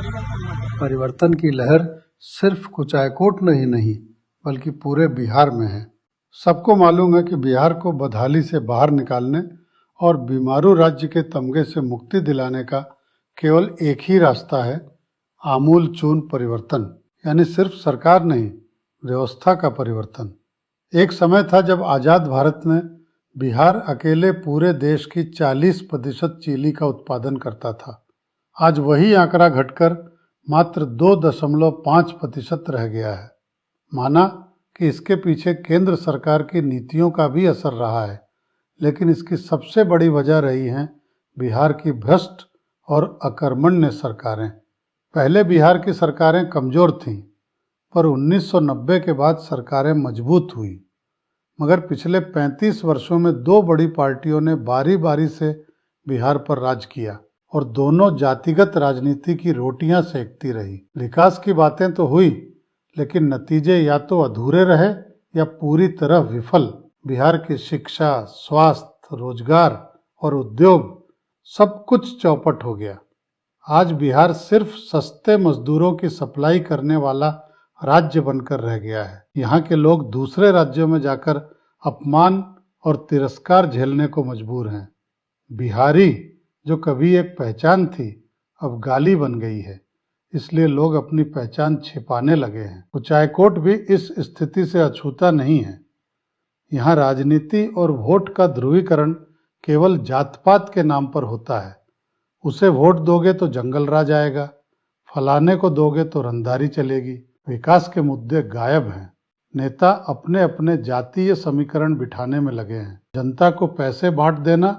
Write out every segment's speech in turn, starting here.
परिवर्तन की लहर सिर्फ कुचायकोट में ही नहीं बल्कि पूरे बिहार में है। सबको मालूम है कि बिहार को बदहाली से बाहर निकालने और बीमारू राज्य के तमगे से मुक्ति दिलाने का केवल एक ही रास्ता है, आमूल चूल परिवर्तन। यानी सिर्फ सरकार नहीं, व्यवस्था का परिवर्तन। एक समय था जब आज़ाद भारत में बिहार अकेले पूरे देश की 40% चीनी का उत्पादन करता था। आज वही आंकड़ा घटकर मात्र 2.5% रह गया है। माना कि इसके पीछे केंद्र सरकार की नीतियों का भी असर रहा है, लेकिन इसकी सबसे बड़ी वजह रही है बिहार की भ्रष्ट और अकर्मण्य सरकारें। पहले बिहार की सरकारें कमज़ोर थीं, पर 1990 के बाद सरकारें मजबूत हुई। मगर पिछले 35 वर्षों में दो बड़ी पार्टियों ने बारी बारी से बिहार पर राज किया और दोनों जातिगत राजनीति की रोटियां सेकती रही। विकास की बातें तो हुई, लेकिन नतीजे या तो अधूरे रहे या पूरी तरह विफल। बिहार की शिक्षा, स्वास्थ्य, रोजगार और उद्योग सब कुछ चौपट हो गया। आज बिहार सिर्फ सस्ते मजदूरों की सप्लाई करने वाला राज्य बनकर रह गया है। यहाँ के लोग दूसरे राज्यों में जाकर अपमान और तिरस्कार झेलने को मजबूर हैं। बिहारी जो कभी एक पहचान थी, अब गाली बन गई है। इसलिए लोग अपनी पहचान छिपाने लगे हैं। कुचायकोट भी इस स्थिति से अछूता नहीं है। यहाँ राजनीति और वोट का ध्रुवीकरण केवल जात पात के नाम पर होता है। उसे वोट दोगे तो जंगल राज आएगा, फलाने को दोगे तो रंगदारी चलेगी। विकास के मुद्दे गायब हैं। नेता अपने अपने जातीय समीकरण बिठाने में लगे हैं। जनता को पैसे बांट देना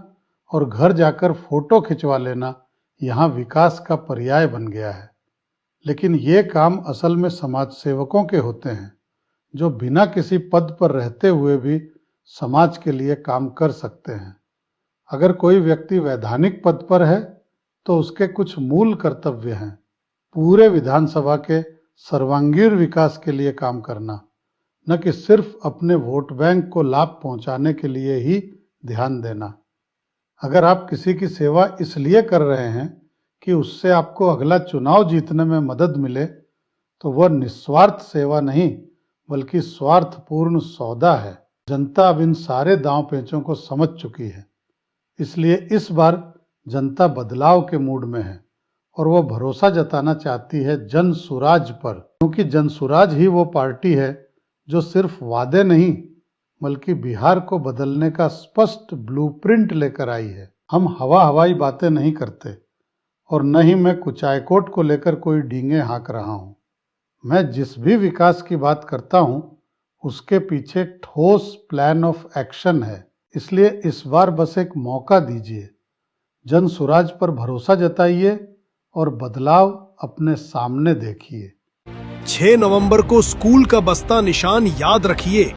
और घर जाकर फोटो खिंचवा लेना यहाँ विकास का पर्याय बन गया है। लेकिन ये काम असल में समाज सेवकों के होते हैं, जो बिना किसी पद पर रहते हुए भी समाज के लिए काम कर सकते हैं। अगर कोई व्यक्ति वैधानिक पद पर है तो उसके कुछ मूल कर्तव्य हैं। पूरे विधानसभा के सर्वांगीण विकास के लिए काम करना, न कि सिर्फ अपने वोट बैंक को लाभ पहुंचाने के लिए ही ध्यान देना। अगर आप किसी की सेवा इसलिए कर रहे हैं कि उससे आपको अगला चुनाव जीतने में मदद मिले, तो वह निस्वार्थ सेवा नहीं बल्कि स्वार्थपूर्ण सौदा है। जनता अब इन सारे दांव पेचों को समझ चुकी है। इसलिए इस बार जनता बदलाव के मूड में है और वह भरोसा जताना चाहती है जन सुराज पर, क्योंकि जन सुराज ही वो पार्टी है जो सिर्फ वादे नहीं बल्कि बिहार को बदलने का स्पष्ट ब्लूप्रिंट लेकर आई है। हम हवाई बातें नहीं करते और न ही मैं कुचायकोट को लेकर कोई डींगे हाँक रहा हूँ। मैं जिस भी विकास की बात करता हूँ उसके पीछे ठोस प्लान ऑफ एक्शन है। इसलिए इस बार बस एक मौका दीजिए, जन सुराज पर भरोसा जताइए और बदलाव अपने सामने देखिए। 6 नवंबर को स्कूल का बस्ता निशान याद रखिए।